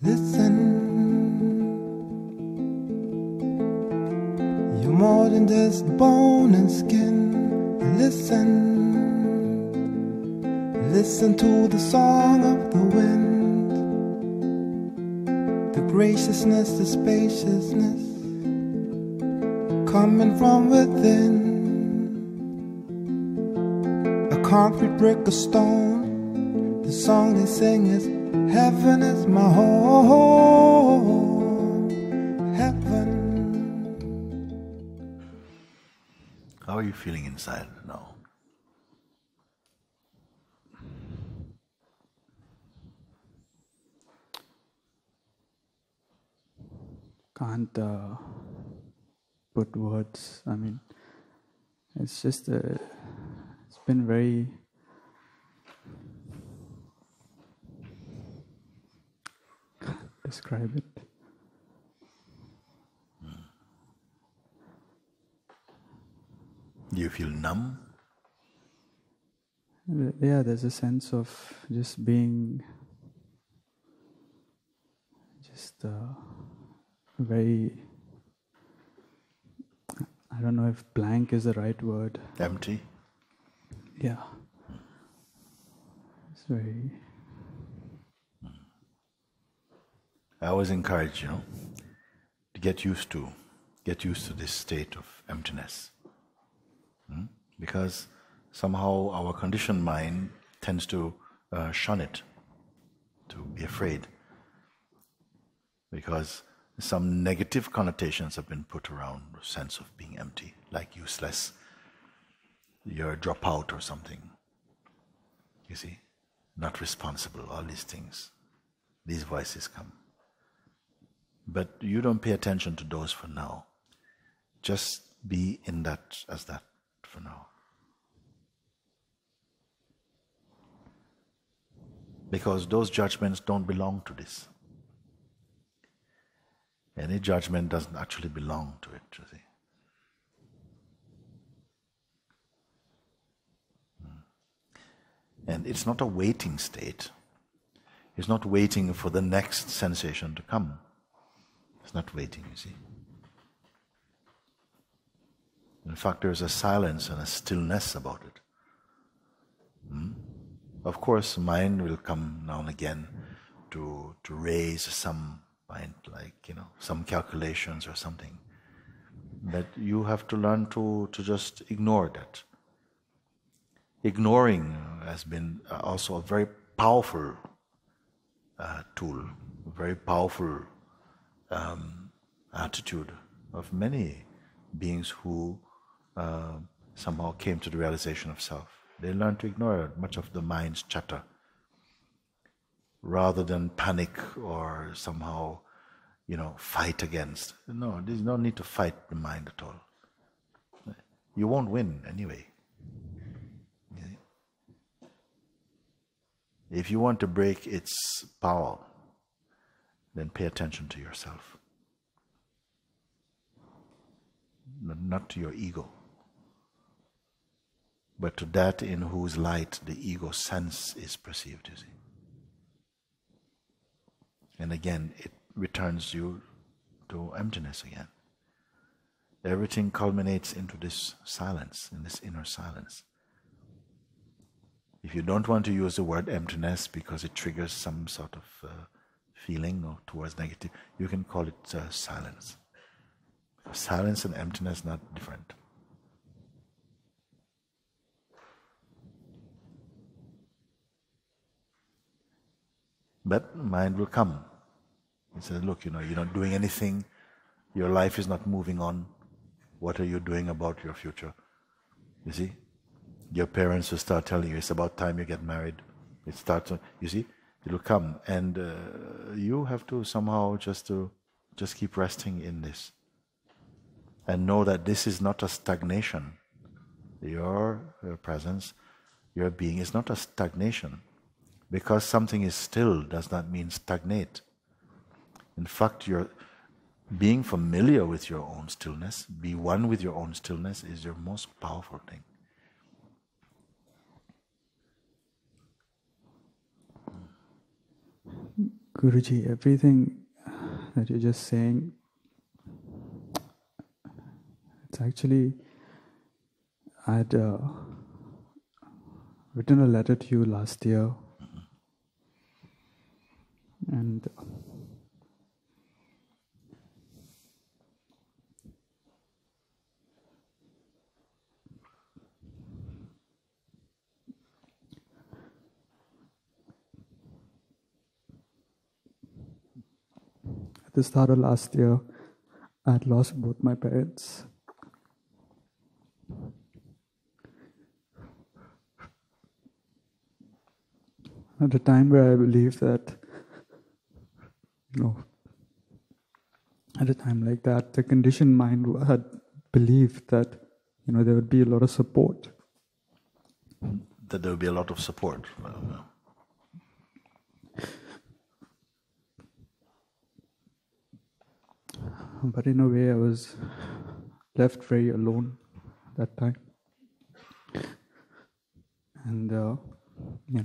Listen, you're more than just bone and skin. Listen, listen to the song of the wind, the graciousness, the spaciousness coming from within. A concrete brick, a stone, the song they sing is heaven is my home, heaven. How are you feeling inside now? Can't put words. I mean, it's just it's been very describe it. Do you feel numb? Yeah, there's a sense of just being very, I don't know if blank is the right word. Empty? Yeah. It's very... I always encourage, to get used to this state of emptiness. Because somehow our conditioned mind tends to shun it, to be afraid. Because some negative connotations have been put around the sense of being empty, like useless, you're a dropout or something. You see? Not responsible, all these things. These voices come. But you don't pay attention to those for now. Just be in that as that for now. Because those judgments don't belong to this. Any judgment doesn't actually belong to it, you see. And it's not a waiting state. It's not waiting for the next sensation to come. It's not waiting, you see. In fact, there's a silence and a stillness about it. Of course, mind will come now and again to raise some mind, like, some calculations or something. But you have to learn to just ignore that. Ignoring has been also a very powerful tool, a very powerful attitude of many beings who somehow came to the realization of self. They learn to ignore much of the mind's chatter rather than panic or somehow, fight against. No, there's no need to fight the mind at all. You won't win anyway. If you want to break its power, then pay attention to yourself, not to your ego, but to that in whose light the ego sense is perceived, you see. And again, it returns you to emptiness again. Everything culminates into this silence, in this inner silence. If you don't want to use the word emptiness because it triggers some sort of feeling or towards negative, you can call it silence. Silence and emptiness are not different. But mind will come. It says, look, you're not doing anything, your life is not moving on. What are you doing about your future? You see? Your parents will start telling you, it's about time you get married. It starts, you see? It will come. And you have to somehow just keep resting in this. And know that this is not a stagnation. Your presence, your being is not a stagnation. Because something is still does not mean stagnate. In fact, your being familiar with your own stillness, be one with your own stillness, is your most powerful thing. Guruji, everything that you're just saying, it's actually, I'd written a letter to you last year, and at the start of last year, I had lost both my parents. At a time where I believed that, at a time like that, the conditioned mind had believed that, there would be a lot of support. That there would be a lot of support. But in a way, I was left very alone that time. And,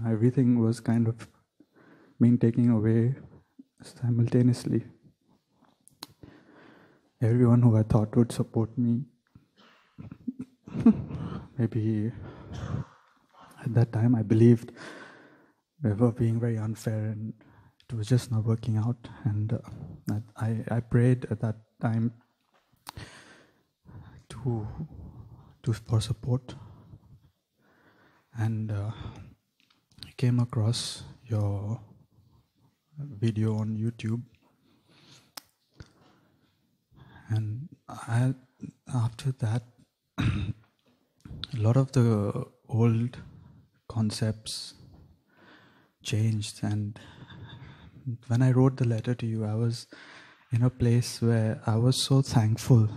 everything was kind of being taken away simultaneously. Everyone who I thought would support me, maybe at that time I believed they were being very unfair and it was just not working out. And I prayed at that time for support. And I came across your video on YouTube. And after that, a lot of the old concepts changed. And when I wrote the letter to you, I was in a place where I was so thankful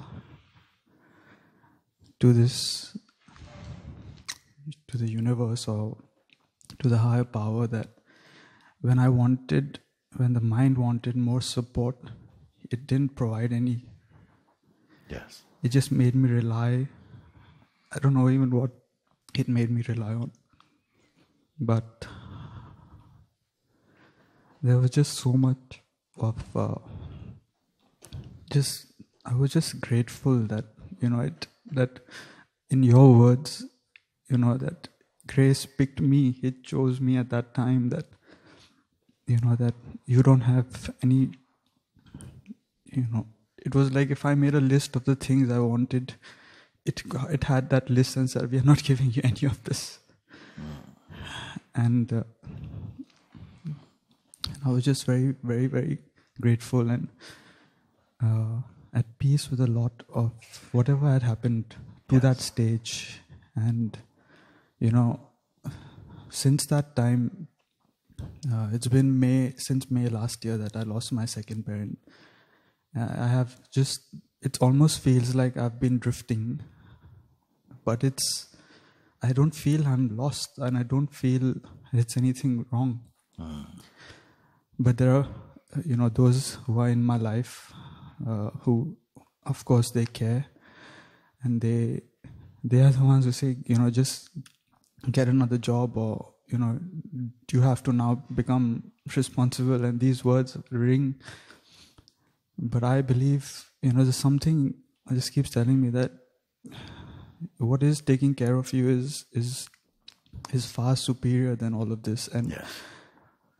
to the universe or to the higher power, that when the mind wanted more support, it didn't provide any. Yes. It just made me rely. I don't know even what it made me rely on. But there was just so much of I was just grateful that that in your words, that grace picked me. It chose me at that time, that that you don't have any. It was like if I made a list of the things I wanted, it had that list and said, we are not giving you any of this. And I was just very, very, very grateful and at peace with a lot of whatever had happened to that stage. And, since that time, it's been since May last year that I lost my second parent. I have it almost feels like I've been drifting, but I don't feel I'm lost and I don't feel it's anything wrong. But there are, those who are in my life, who, of course, they care, and they are the ones who say, just get another job, or, you have to now become responsible, and these words ring. But I believe, there's something that just keeps telling me that what is taking care of you is far superior than all of this. And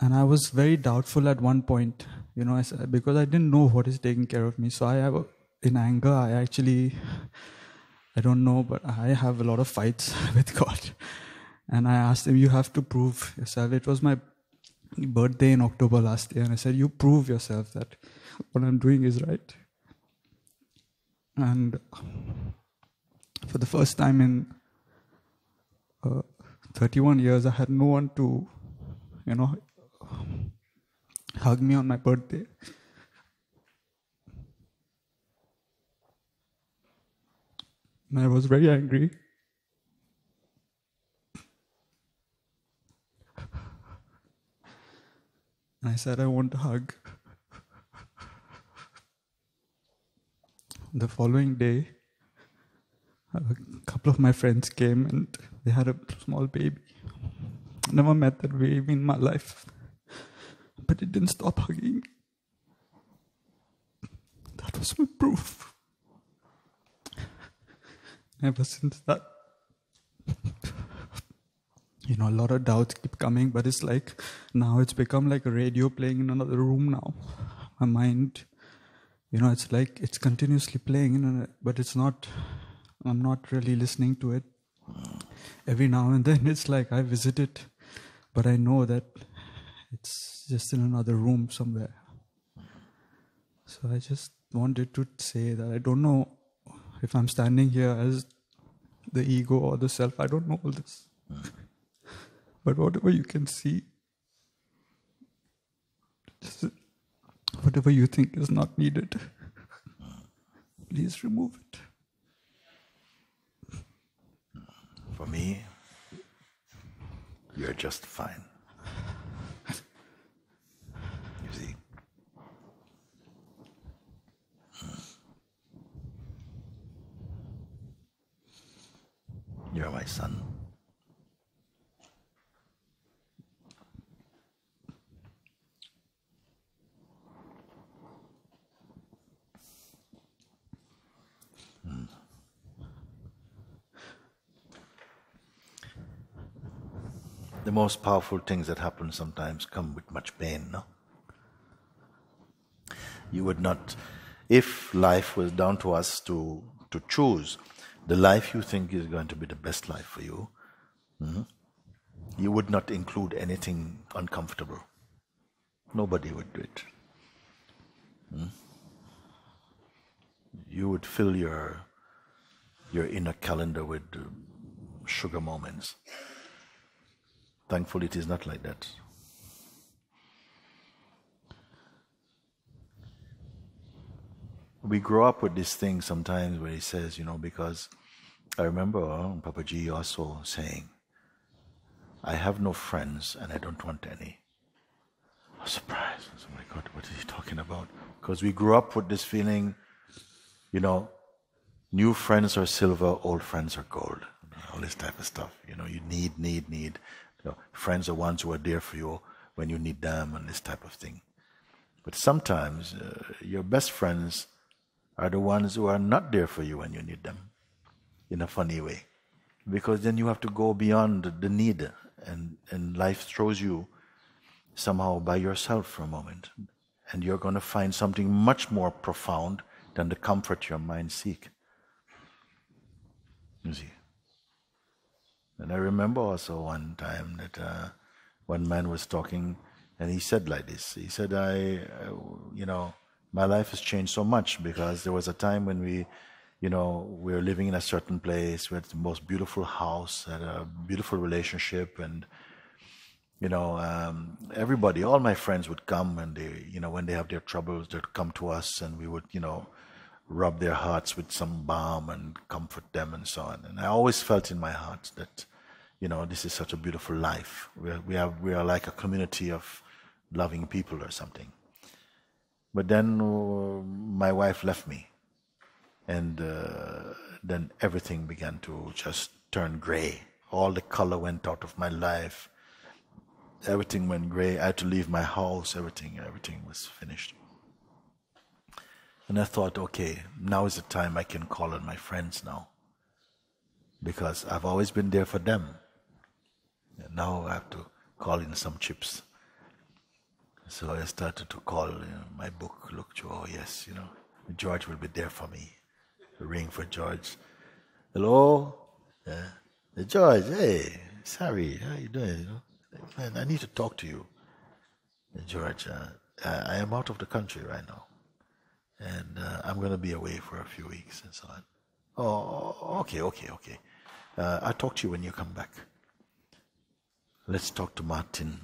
and I was very doubtful at one point, because I didn't know what is taking care of me. So in anger, I don't know, but I have a lot of fights with God. And I asked him, you have to prove yourself. It was my birthday in October last year, and I said, you prove yourself that what I'm doing is right. And for the first time in 31 years, I had no one to, hug me on my birthday. And I was very angry. And I said, I want a hug. The following day, a couple of my friends came and they had a small baby. I never met that baby in my life. but it didn't stop hugging. That was my proof. Ever since that, a lot of doubts keep coming, but it's like, now it's become like a radio playing in another room now. My mind, it's like it's continuously playing, but it's not, I'm not really listening to it. Every now and then it's like I visit it, but I know that it's just in another room somewhere. So I just wanted to say that I don't know if I'm standing here as the ego or the self. I don't know all this. But whatever you can see, just whatever you think is not needed, please remove it. For me, you're just fine. You see? You're my son. The most powerful things that happen sometimes come with much pain, no? You would not, if life was down to us to choose the life you think is going to be the best life for you, you would not include anything uncomfortable. Nobody would do it. You would fill your inner calendar with sugar moments. Thankfully, it is not like that. We grow up with this thing sometimes where he says, because I remember Papaji also saying, I have no friends and I don't want any. I was surprised. I was, oh my God, what is he talking about? Because we grew up with this feeling, new friends are silver, old friends are gold. All this type of stuff. You need. Friends are ones who are there for you when you need them and this type of thing. But sometimes your best friends are the ones who are not there for you when you need them, in a funny way. Because then you have to go beyond the need, and life throws you somehow by yourself for a moment. And you're going to find something much more profound than the comfort your mind seeks. You see? And I remember also one time that one man was talking, and he said like this. He said, my life has changed so much because there was a time when we were living in a certain place, we had the most beautiful house, had a beautiful relationship, and everybody, all my friends would come, and they, when they have their troubles, they'd come to us, and we would, rub their hearts with some balm and comfort them and so on. And I always felt in my heart that, this is such a beautiful life. We are like a community of loving people or something. But then my wife left me, and then everything began to just turn gray. All the color went out of my life. Everything went gray. I had to leave my house. Everything was finished. And I thought, okay, now is the time I can call on my friends now, because I've always been there for them. And now I have to call in some chips. So I started to call my book, look, oh yes, George will be there for me. Ring for George. Hello? George, hey, sorry, how you doing? Man, I need to talk to you. George, I am out of the country right now. And I'm going to be away for a few weeks and so on. Oh, okay. I'll talk to you when you come back. Let's talk to Martin,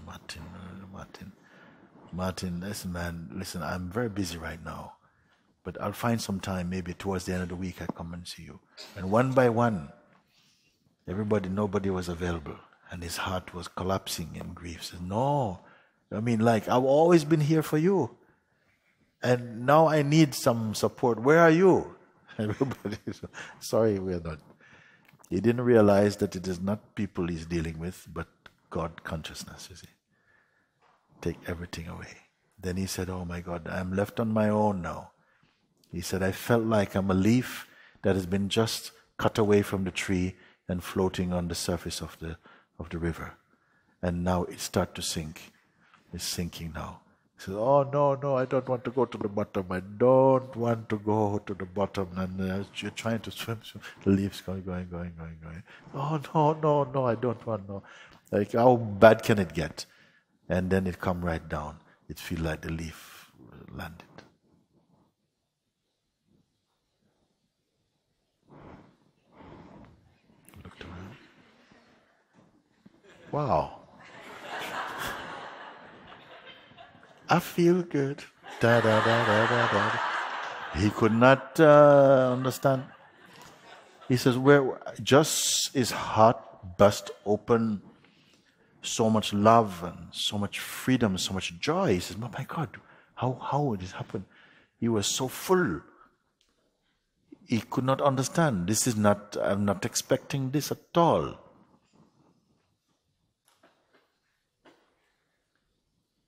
listen, I'm very busy right now. But I'll find some time, maybe towards the end of the week, I'll come and see you. And one by one, nobody was available. And his heart was collapsing in grief. He said, no, I've always been here for you. And now I need some support. Where are you? Everybody said, sorry, we're not. He didn't realize that it is not people he's dealing with, but God consciousness, you see. take everything away. Then he said, oh my God, I'm left on my own now. He said, I felt like I'm a leaf that has been just cut away from the tree and floating on the surface of the river. And now it starts to sink. It's sinking now. He says, oh no, I don't want to go to the bottom. I don't want to go to the bottom. And you're trying to swim. The leaves going. Oh no, I don't want, no. Like, how bad can it get? And then it come right down. It feels like the leaf landed. Looked around. Wow. I feel good. Da, da, da, da, da, da. He could not understand. He says, where just his heart burst open, so much love and so much freedom, so much joy. He says, oh my God, how would this happen? He was so full. He could not understand. I'm not expecting this at all.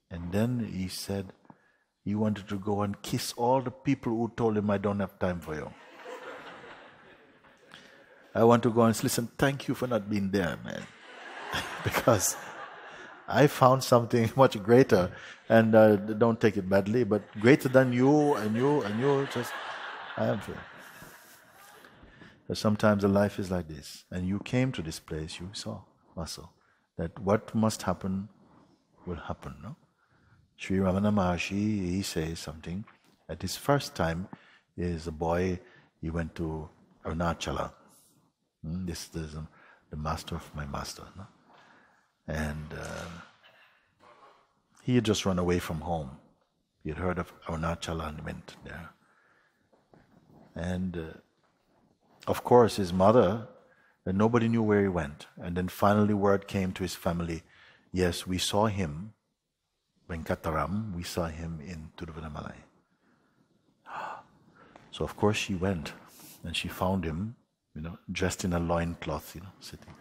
And then he said he wanted to go and kiss all the people who told him, I don't have time for you. I want to go and listen, thank you for not being there, man. Because I found something much greater, and don't take it badly, but greater than you and you, just, I am free. But sometimes the life is like this, and you came to this place, you saw also, that what must happen will happen, no? Sri Ramana Maharshi, he says something. At his first time, he is a boy, he went to Arunachala. This is the master of my master. No? And he had just run away from home. He had heard of Arunachala and went there. And of course his mother, nobody knew where he went. And then finally word came to his family, yes, we saw him, Venkataram, we saw him in Tiruvannamalai. So of course she went and she found him, dressed in a loincloth, sitting.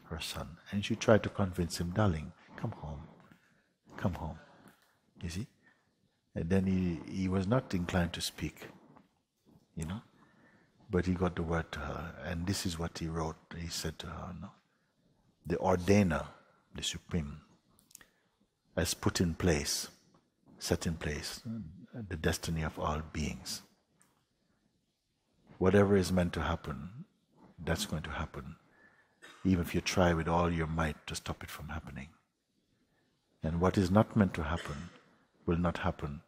Her son. And she tried to convince him, darling, come home. You see? And then he was not inclined to speak, but he got the word to her. And this is what he wrote. He said to her, the ordainer, the supreme, has set in place the destiny of all beings. Whatever is meant to happen, that's going to happen, even if you try with all your might to stop it from happening. And what is not meant to happen will not happen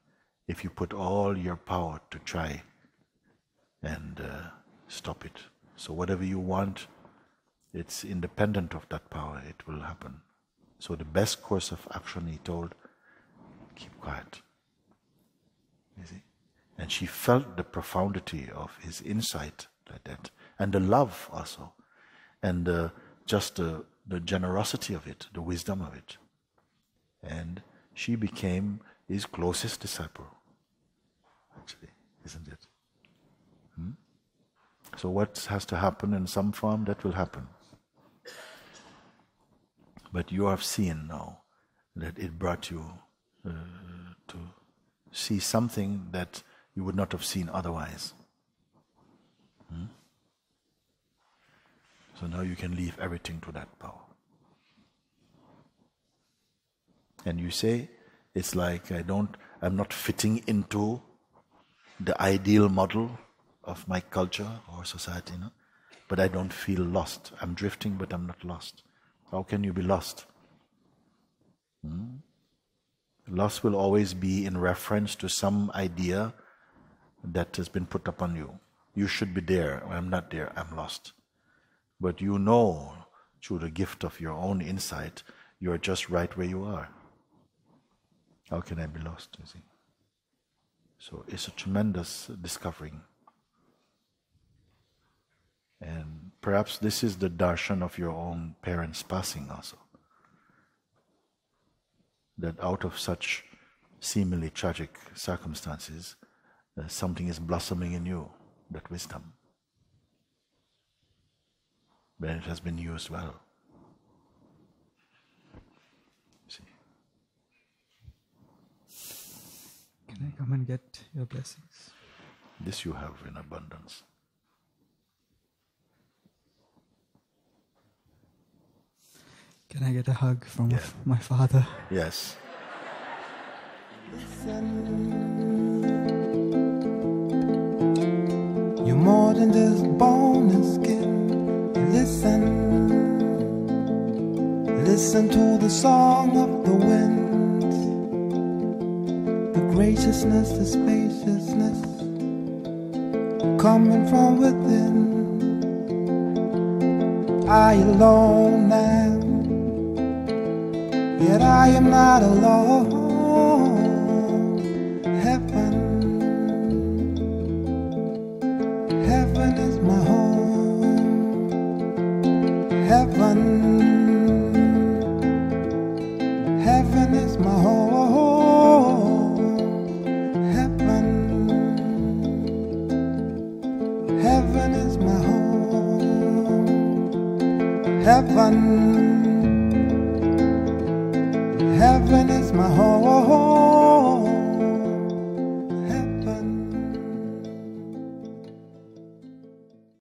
if you put all your power to try and stop it. So whatever you want, it's independent of that power, it will happen. So the best course of action, he told, keep quiet. You see? And she felt the profundity of his insight like that, and the love also, and just the generosity of it, the wisdom of it. And she became his closest disciple, actually, isn't it? So what has to happen in some form, that will happen. But you have seen now that it brought you to see something that you would not have seen otherwise. So now you can leave everything to that power. And you say, it's like I'm not fitting into the ideal model of my culture or society, but I don't feel lost. I'm drifting, but I'm not lost. How can you be lost? Loss will always be in reference to some idea that has been put upon you. You should be there. I'm not there. I'm lost. But you know, through the gift of your own insight, you're just right where you are. How can I be lost, you see? So it's a tremendous discovering. And perhaps this is the darshan of your own parents' passing also. That out of such seemingly tragic circumstances, something is blossoming in you, that wisdom. But it has been used well. See? Can I come and get your blessings? This you have in abundance. Can I get a hug from my father? Yes. You're more than just bone and skin. Listen, listen to the song of the wind, the graciousness, the spaciousness coming from within. I alone am, yet I am not alone. Heaven is my home. Heaven is my home. Heaven is my home. Heaven is my home.